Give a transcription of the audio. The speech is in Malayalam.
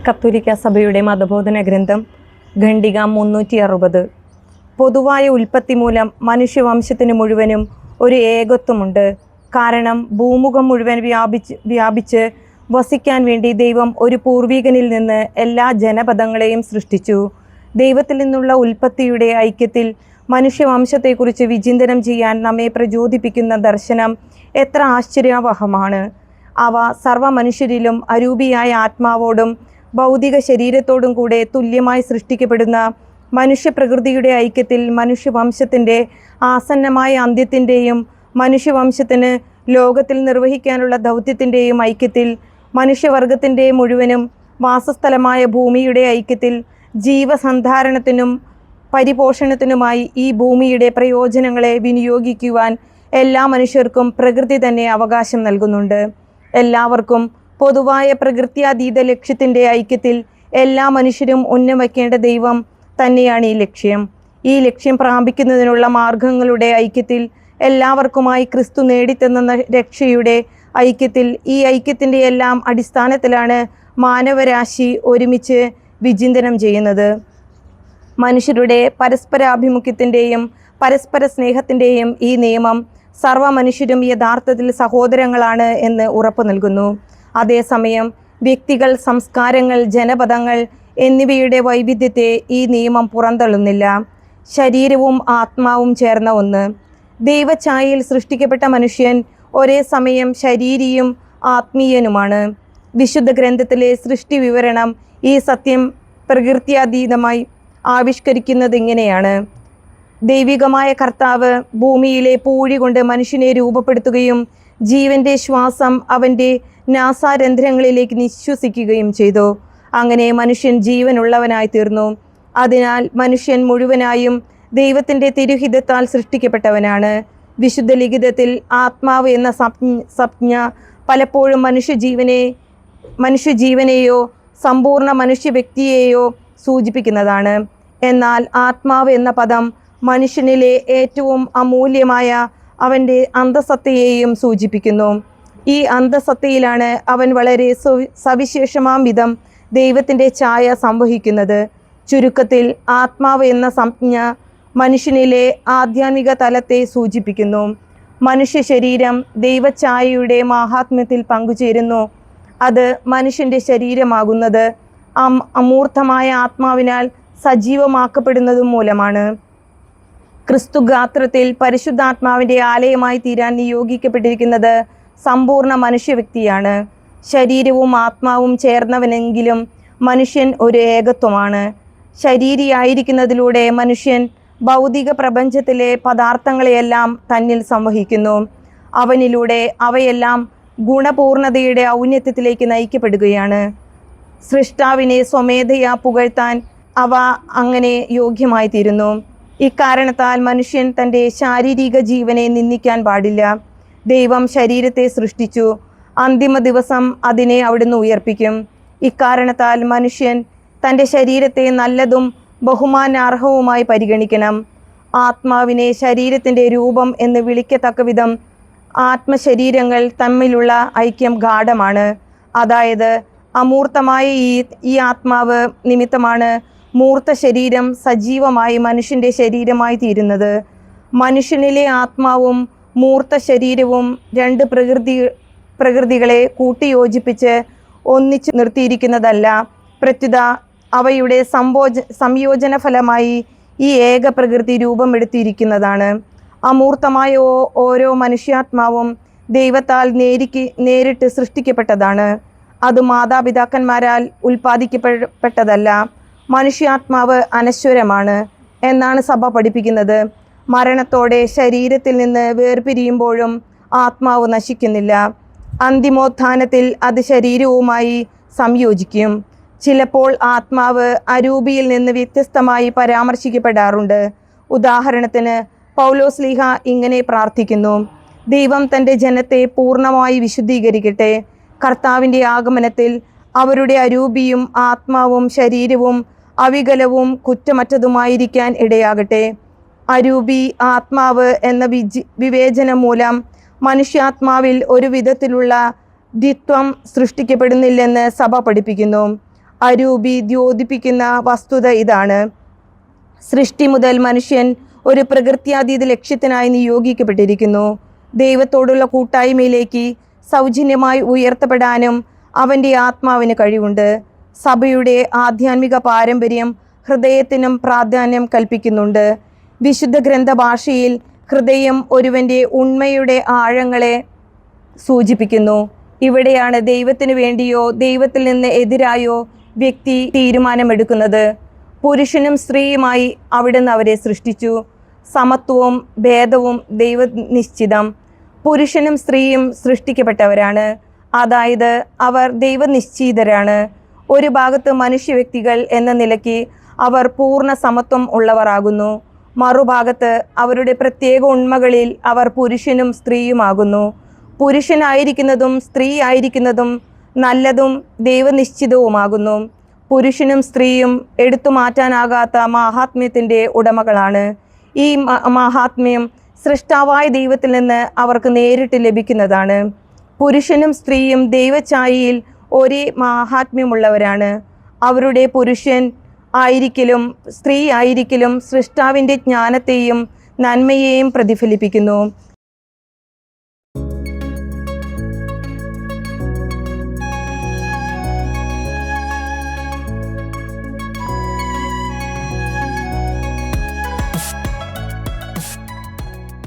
കത്തോലിക്ക സഭയുടെ മതബോധന ഗ്രന്ഥം ഖണ്ഡിക 360. പൊതുവായ ഉൽപ്പത്തി മൂലം മനുഷ്യവംശത്തിന് മുഴുവനും ഒരു ഏകത്വമുണ്ട്. കാരണം ഭൂമുഖം മുഴുവൻ വ്യാപിച്ച് വസിക്കാൻ വേണ്ടി ദൈവം ഒരു പൂർവികനിൽ നിന്ന് എല്ലാ ജനപദങ്ങളെയും സൃഷ്ടിച്ചു. ദൈവത്തിൽ നിന്നുള്ള ഉൽപ്പത്തിയുടെ ഐക്യത്തിൽ മനുഷ്യവംശത്തെക്കുറിച്ച് വിചിന്തനം ചെയ്യാൻ നമ്മെ പ്രചോദിപ്പിക്കുന്ന ദർശനം എത്ര ആശ്ചര്യവഹമാണ്. അവ സർവ്വ മനുഷ്യരിലും അരൂപിയായ ആത്മാവോടും ഭൗതിക ശരീരത്തോടും കൂടെ തുല്യമായി സൃഷ്ടിക്കപ്പെടുന്ന മനുഷ്യപ്രകൃതിയുടെ ഐക്യത്തിൽ മനുഷ്യവംശത്തിൻ്റെ ആസന്നമായ അന്ത്യത്തിൻ്റെയും മനുഷ്യവംശത്തിന് ലോകത്തിൽ നിർവഹിക്കാനുള്ള ദൗത്യത്തിൻ്റെയും ഐക്യത്തിൽ മനുഷ്യവർഗത്തിൻ്റെ മുഴുവനും വാസസ്ഥലമായ ഭൂമിയുടെ ഐക്യത്തിൽ ജീവസന്ധാരണത്തിനും പരിപോഷണത്തിനുമായി ഈ ഭൂമിയുടെ പ്രയോജനങ്ങളെ വിനിയോഗിക്കുവാൻ എല്ലാ മനുഷ്യർക്കും പ്രകൃതി തന്നെ അവകാശം നൽകുന്നുണ്ട്. എല്ലാവർക്കും പൊതുവായ പ്രകൃത്യാതീത ലക്ഷ്യത്തിൻ്റെ ഐക്യത്തിൽ എല്ലാ മനുഷ്യരും ഉന്നമിക്കേണ്ട ദൈവം തന്നെയാണ് ഈ ലക്ഷ്യം. ഈ ലക്ഷ്യം പ്രാപിക്കുന്നതിനുള്ള മാർഗങ്ങളുടെ ഐക്യത്തിൽ എല്ലാവർക്കുമായി ക്രിസ്തു നേടിത്തന്ന രക്ഷയുടെ ഐക്യത്തിൽ ഈ ഐക്യത്തിൻ്റെ എല്ലാം അടിസ്ഥാനത്തിലാണ് മാനവരാശി ഒരുമിച്ച് വിചിന്തനം ചെയ്യുന്നത്. മനുഷ്യരുടെ പരസ്പരാഭിമുഖ്യത്തിൻ്റെയും പരസ്പര സ്നേഹത്തിൻ്റെയും ഈ നിയമം സർവ്വ മനുഷ്യരും യഥാർത്ഥത്തിൽ സഹോദരങ്ങളാണ് എന്ന് ഉറപ്പു നൽകുന്നു. അതേസമയം വ്യക്തികൾ, സംസ്കാരങ്ങൾ, ജനപദങ്ങൾ എന്നിവയുടെ വൈവിധ്യത്തെ ഈ നിയമം പുറന്തള്ളുന്നില്ല. ശരീരവും ആത്മാവും ചേർന്ന ഒന്ന്. ദൈവഛായയിൽ സൃഷ്ടിക്കപ്പെട്ട മനുഷ്യൻ ഒരേ സമയം ശരീരിയും ആത്മീയനുമാണ്. വിശുദ്ധ ഗ്രന്ഥത്തിലെ സൃഷ്ടി വിവരണം ഈ സത്യം പ്രകൃത്യാതീതമായി ആവിഷ്കരിക്കുന്നത് ഇങ്ങനെയാണ്. ദൈവികമായ കർത്താവ് ഭൂമിയിലെ പൂഴി കൊണ്ട് മനുഷ്യനെ രൂപപ്പെടുത്തുകയും ജീവന്റെ ശ്വാസം അവൻ്റെ നാസാരന്ധ്രങ്ങളിലേക്ക് നിശ്വസിക്കുകയും ചെയ്തു. അങ്ങനെ മനുഷ്യൻ ജീവനുള്ളവനായി തീർന്നു. അതിനാൽ മനുഷ്യൻ മുഴുവനായും ദൈവത്തിൻ്റെ തിരുഹിതത്താൽ സൃഷ്ടിക്കപ്പെട്ടവനാണ്. വിശുദ്ധ ലിഖിതത്തിൽ ആത്മാവ് എന്ന സംജ്ഞ പലപ്പോഴും മനുഷ്യജീവനെയോ സമ്പൂർണ്ണ മനുഷ്യ വ്യക്തിയെയോ സൂചിപ്പിക്കുന്നതാണ്. എന്നാൽ ആത്മാവ് എന്ന പദം മനുഷ്യനിലെ ഏറ്റവും അമൂല്യമായ അവൻ്റെ അന്തസത്തയെയും സൂചിപ്പിക്കുന്നു. ഈ അന്തസത്തയിലാണ് അവൻ വളരെ സവിശേഷമാം വിധം ദൈവത്തിൻ്റെ ഛായ സംവഹിക്കുന്നത്. ചുരുക്കത്തിൽ ആത്മാവ് എന്ന സംജ്ഞ മനുഷ്യനിലെ ആധ്യാത്മിക തലത്തെ സൂചിപ്പിക്കുന്നു. മനുഷ്യ ശരീരം ദൈവഛായയുടെ മാഹാത്മ്യത്തിൽ പങ്കുചേരുന്നു. അത് മനുഷ്യൻ്റെ ശരീരമാകുന്നത് അമൂർത്തമായ ആത്മാവിനാൽ സജീവമാക്കപ്പെടുന്നതും മൂലമാണ്. ക്രിസ്തു ഗാത്രത്തിൽ പരിശുദ്ധാത്മാവിൻ്റെ ആലയമായി തീരാൻ നിയോഗിക്കപ്പെട്ടിരിക്കുന്നത് സമ്പൂർണ്ണ മനുഷ്യ വ്യക്തിയാണ്. ശരീരവും ആത്മാവും ചേർന്നവനെങ്കിലും മനുഷ്യൻ ഒരു ഏകത്വമാണ്. ശരീരിയായിരിക്കുന്നതിലൂടെ മനുഷ്യൻ ഭൗതിക പ്രപഞ്ചത്തിലെ പദാർത്ഥങ്ങളെയെല്ലാം തന്നിൽ സംവഹിക്കുന്നു. അവനിലൂടെ അവയെല്ലാം ഗുണപൂർണതയുടെ ഔന്നത്യത്തിലേക്ക് നയിക്കപ്പെടുകയാണ്. സൃഷ്ടാവിനെ സ്വമേധയാ പുകഴ്ത്താൻ അവ അങ്ങനെ യോഗ്യമായി തീരുന്നു. ഇക്കാരണത്താൽ മനുഷ്യൻ തൻ്റെ ശാരീരിക ജീവനെ നിന്ദിക്കാൻ പാടില്ല. ദൈവം ശരീരത്തെ സൃഷ്ടിച്ചു. അന്തിമ ദിവസം അതിനെ അവിടുന്ന് ഉയർപ്പിക്കും. ഇക്കാരണത്താൽ മനുഷ്യൻ തൻ്റെ ശരീരത്തെ നല്ലതും ബഹുമാനാർഹവുമായി പരിഗണിക്കണം. ആത്മാവിനെ ശരീരത്തിൻ്റെ രൂപം എന്ന് വിളിക്കത്തക്ക വിധം ആത്മശരീരങ്ങൾ തമ്മിലുള്ള ഐക്യം ഗാഢമാണ്. അതായത് അമൂർത്തമായ ഈ ആത്മാവ് നിമിത്തമാണ് മൂർത്ത ശരീരം സജീവമായി മനുഷ്യൻ്റെ ശരീരമായി തീരുന്നത്. മനുഷ്യനിലെ ആത്മാവും മൂർത്ത ശരീരവും രണ്ട് പ്രകൃതികളെ കൂട്ടിയോജിപ്പിച്ച് ഒന്നിച്ചു നിർത്തിയിരിക്കുന്നതല്ല. പ്രത്യുത അവയുടെ സംയോജന ഫലമായി ഈ ഏക പ്രകൃതി രൂപമെടുത്തിരിക്കുന്നതാണ്. അമൂർത്തമായ ഓരോ മനുഷ്യാത്മാവും ദൈവത്താൽ നേരിട്ട് സൃഷ്ടിക്കപ്പെട്ടതാണ്. അത് മാതാപിതാക്കന്മാരാൽ ഉൽപ്പാദിക്കപ്പെട്ടതല്ല. മനുഷ്യാത്മാവ് അനശ്വരമാണ് എന്നാണ് സഭ പഠിപ്പിക്കുന്നത്. മരണത്തോടെ ശരീരത്തിൽ നിന്ന് വേർപിരിയുമ്പോഴും ആത്മാവ് നശിക്കുന്നില്ല. അന്തിമോത്ഥാനത്തിൽ അത് ശരീരവുമായി സംയോജിക്കും. ചിലപ്പോൾ ആത്മാവ് അരൂപിയിൽ നിന്ന് വ്യത്യസ്തമായി പരാമർശിക്കപ്പെടാറുണ്ട്. ഉദാഹരണത്തിന് പൗലോസ്ലീഹ ഇങ്ങനെ പ്രാർത്ഥിക്കുന്നു: ദൈവം തൻ്റെ ജനത്തെ പൂർണ്ണമായി വിശുദ്ധീകരിക്കട്ടെ. കർത്താവിൻ്റെ ആഗമനത്തിൽ അവരുടെ അരൂപിയും ആത്മാവും ശരീരവും അവികലവും കുറ്റമറ്റതുമായിരിക്കാൻ ഇടയാകട്ടെ. അരൂപി ആത്മാവ് എന്ന വിവേചനം മൂലം മനുഷ്യാത്മാവിൽ ഒരു വിധത്തിലുള്ള ദ്വിത്വം സൃഷ്ടിക്കപ്പെടുന്നില്ലെന്ന് സഭ പഠിപ്പിക്കുന്നു. അരൂപി ദ്യോതിപ്പിക്കുന്ന വസ്തുത ഇതാണ്: സൃഷ്ടി മുതൽ മനുഷ്യൻ ഒരു പ്രകൃത്യാതീത ലക്ഷ്യത്തിനായി നിയോഗിക്കപ്പെട്ടിരിക്കുന്നു. ദൈവത്തോടുള്ള കൂട്ടായ്മയിലേക്ക് സൗജന്യമായി ഉയർത്തപ്പെടാനും അവൻ്റെ ആത്മാവിന് കഴിവുണ്ട്. സഭയുടെ ആധ്യാത്മിക പാരമ്പര്യം ഹൃദയത്തിനും പ്രാധാന്യം കൽപ്പിക്കുന്നുണ്ട്. വിശുദ്ധ ഗ്രന്ഥ ഭാഷയിൽ ഹൃദയം ഒരുവൻ്റെ ഉണ്മയുടെ ആഴങ്ങളെ സൂചിപ്പിക്കുന്നു. ഇവിടെയാണ് ദൈവത്തിനു വേണ്ടിയോ ദൈവത്തിൽ നിന്ന് എതിരായോ വ്യക്തി തീരുമാനമെടുക്കുന്നത്. പുരുഷനും സ്ത്രീയുമായി അവിടുന്ന് അവരെ സൃഷ്ടിച്ചു. സമത്വവും ഭേദവും ദൈവനിശ്ചിതം. പുരുഷനും സ്ത്രീയും സൃഷ്ടിക്കപ്പെട്ടവരാണ്, അതായത് അവർ ദൈവനിശ്ചിതരാണ്. ഒരു ഭാഗത്ത് മനുഷ്യ വ്യക്തികൾ എന്ന നിലയ്ക്ക് അവർ പൂർണ്ണ സമത്വം ഉള്ളവരാകുന്നു. മറുഭാഗത്ത് അവരുടെ പ്രത്യേക ഉണ്മകളിൽ അവർ പുരുഷനും സ്ത്രീയുമാകുന്നു. പുരുഷനായിരിക്കുന്നതും സ്ത്രീ ആയിരിക്കുന്നതും നല്ലതും ദൈവനിശ്ചിതവുമാകുന്നു. പുരുഷനും സ്ത്രീയും എടുത്തു മാറ്റാനാകാത്ത മാഹാത്മ്യത്തിൻ്റെ ഉടമകളാണ്. ഈ മാഹാത്മ്യം സൃഷ്ടാവായ ദൈവത്തിൽ നിന്ന് അവർക്ക് നേരിട്ട് ലഭിക്കുന്നതാണ്. പുരുഷനും സ്ത്രീയും ദൈവഛായയിൽ ഒരേ മാഹാത്മ്യമുള്ളവരാണ്. അവരുടെ പുരുഷൻ ആയിരിക്കലും സ്ത്രീ ആയിരിക്കലും സൃഷ്ടാവിൻ്റെ ജ്ഞാനത്തെയും നന്മയെയും പ്രതിഫലിപ്പിക്കുന്നു.